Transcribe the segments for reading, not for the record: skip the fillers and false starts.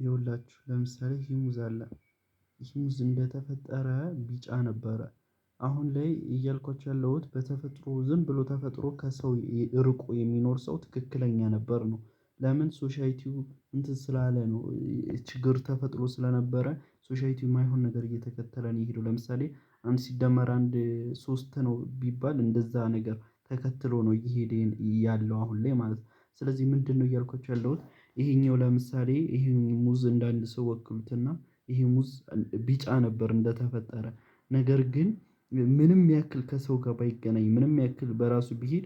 ይኸውላችሁ ለምሳሌ ይህ ሙዝ አለ። ይህ ሙዝ እንደተፈጠረ ቢጫ ነበረ። አሁን ላይ እያልኳችሁ ያለሁት በተፈጥሮ ዝም ብሎ ተፈጥሮ ከሰው ርቆ የሚኖር ሰው ትክክለኛ ነበር ነው። ለምን ሶሻይቲው እንትን ስላለ ነው። ችግር ተፈጥሮ ስለነበረ ሶሻይቲው የማይሆን ነገር እየተከተለ ነው የሄደው። ለምሳሌ አንድ ሲደመር አንድ ሶስት ነው ቢባል እንደዛ ነገር ተከትሎ ነው እየሄደ ያለው አሁን ላይ ማለት ነው። ስለዚህ ምንድነው እያልኳችሁ ያለሁት? ይሄኛው ለምሳሌ ይሄ ሙዝ እንደ አንድ ሰው ወክሉትና ይሄ ሙዝ ቢጫ ነበር እንደተፈጠረ። ነገር ግን ምንም ያክል ከሰው ጋር ባይገናኝ ምንም ያክል በራሱ ቢሄድ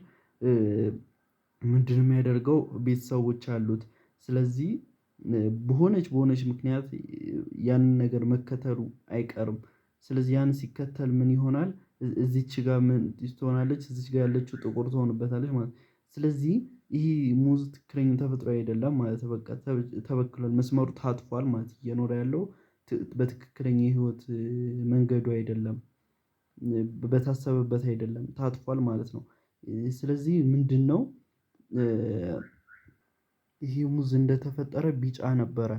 ምንድነው የሚያደርገው? ቤተሰቦች አሉት። ስለዚህ በሆነች ምክንያት ያንን ነገር መከተሉ አይቀርም። ስለዚህ ያን ሲከተል ምን ይሆናል? እዚች ጋር ምን ትሆናለች? እዚች ጋር ያለችው ጥቁር ትሆንበታለች ማለት ነው። ስለዚህ ይሄ ሙዝ ትክክለኛ ተፈጥሮአዊ አይደለም ማለት በቃ ተበክሏል መስመሩ ታጥፏል ማለት እየኖረ ያለው በትክክለኛ የህይወት መንገዱ አይደለም። በታሰበበት አይደለም ታጥፏል ማለት ነው። ስለዚህ ምንድነው? ይሄ ሙዝ እንደተፈጠረ ቢጫ ነበረ።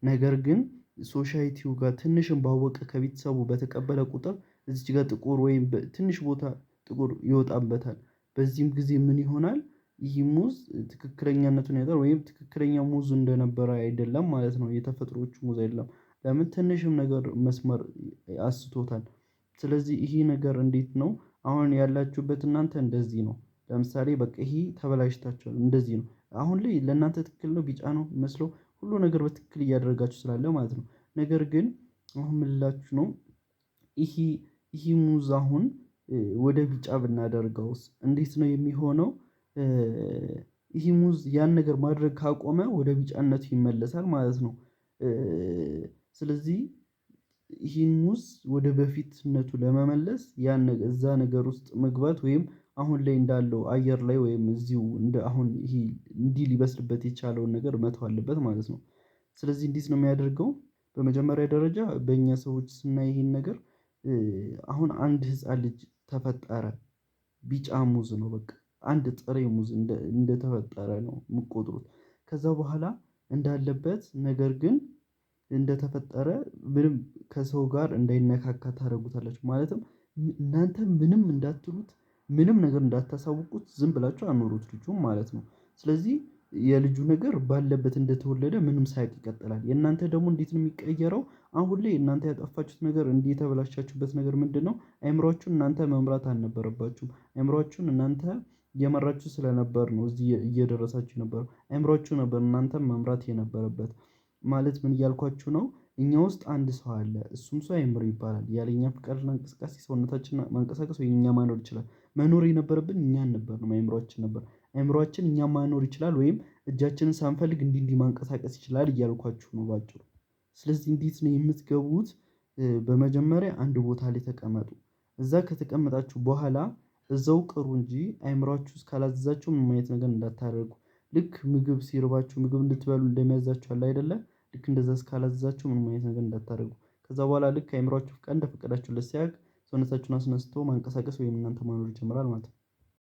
ነገር ግን ሶሻይቲው ጋር ትንሽም ባወቀ ከቤተሰቡ በተቀበለ ቁጥር እዚች ጋር ጥቁር ወይም ትንሽ ቦታ ጥቁር ይወጣበታል። በዚህም ጊዜ ምን ይሆናል? ይህ ሙዝ ትክክለኛነቱን ያጣል ወይም ትክክለኛ ሙዝ እንደነበረ አይደለም ማለት ነው። የተፈጥሮዎቹ ሙዝ አይደለም። ለምን ትንሽም ነገር መስመር አስቶታል። ስለዚህ ይሄ ነገር እንዴት ነው? አሁን ያላችሁበት እናንተ እንደዚህ ነው። ለምሳሌ በቃ ይሄ ተበላሽታችኋል እንደዚህ ነው። አሁን ላይ ለእናንተ ትክክል ነው ቢጫ ነው የሚመስለው ሁሉ ነገር በትክክል እያደረጋችሁ ስላለ ማለት ነው። ነገር ግን አሁን ምን ልላችሁ ነው? ይሄ ሙዝ አሁን ወደ ቢጫ ብናደርገውስ እንዴት ነው የሚሆነው? ይሄ ሙዝ ያን ነገር ማድረግ ካቆመ ወደ ቢጫነቱ ይመለሳል ማለት ነው። ስለዚህ ይህን ሙዝ ወደ በፊትነቱ ለመመለስ ያን እዛ ነገር ውስጥ መግባት ወይም አሁን ላይ እንዳለው አየር ላይ ወይም እዚሁ እንደ አሁን ይሄ እንዲህ ሊበስልበት የቻለውን ነገር መተው አለበት ማለት ነው። ስለዚህ እንዴት ነው የሚያደርገው? በመጀመሪያ ደረጃ በእኛ ሰዎች ስናይ ይሄን ነገር አሁን አንድ ህፃን ልጅ ተፈጠረ። ቢጫ ሙዝ ነው በቃ አንድ ጥሬ ሙዝ እንደተፈጠረ ነው የምትቆጥሩት። ከዛ በኋላ እንዳለበት ነገር ግን እንደተፈጠረ ምንም ከሰው ጋር እንዳይነካካ ታደርጉታላችሁ ማለትም እናንተ ምንም እንዳትሉት ምንም ነገር እንዳታሳውቁት ዝም ብላችሁ አኑሩት ልጁን ማለት ነው። ስለዚህ የልጁ ነገር ባለበት እንደተወለደ ምንም ሳያውቅ ይቀጥላል። የእናንተ ደግሞ እንዴት ነው የሚቀየረው? አሁን ላይ እናንተ ያጠፋችሁት ነገር እንዲህ የተበላሻችሁበት ነገር ምንድነው? አእምሮአችሁን እናንተ መምራት አልነበረባችሁም። አእምሮአችሁን እናንተ እየመራችሁ ስለነበር ነው እዚህ እየደረሳችሁ የነበረው አእምሮአችሁ ነበር እናንተን መምራት የነበረበት። ማለት ምን እያልኳችሁ ነው? እኛ ውስጥ አንድ ሰው አለ እሱም ሰው አእምሮ ይባላል ያለ እኛ ፍቃድና እንቅስቃሴ ሰውነታችንን ማንቀሳቀስ ወይ እኛ ማኖር ይችላል። መኖር የነበረብን እኛ አልነበርንም አእምሮአችን ነበር። አእምሮአችን እኛን ማኖር ይችላል ወይም እጃችንን ሳንፈልግ እንዲህ እንዲህ ማንቀሳቀስ ይችላል እያልኳችሁ ነው በአጭሩ። ስለዚህ እንዴት ነው የምትገቡት? በመጀመሪያ አንድ ቦታ ላይ ተቀመጡ። እዛ ከተቀመጣችሁ በኋላ እዛው ቅሩ እንጂ አእምሮአችሁ እስካላዘዛችሁ ምንም አይነት ነገር እንዳታደርጉ። ልክ ምግብ ሲርባችሁ ምግብ እንድትበሉ እንደሚያዛችሁ አለ አይደለ? ልክ እንደዛ እስካላዘዛችሁ ምንም አይነት ነገር እንዳታደርጉ። ከዛ በኋላ ልክ አእምሮአችሁ ፍቃድ እንደፈቀዳችሁለት ሲያውቅ ሰውነታችሁን አስነስቶ ማንቀሳቀስ ወይም እናንተ ማኖር ይጀምራል ማለት ነው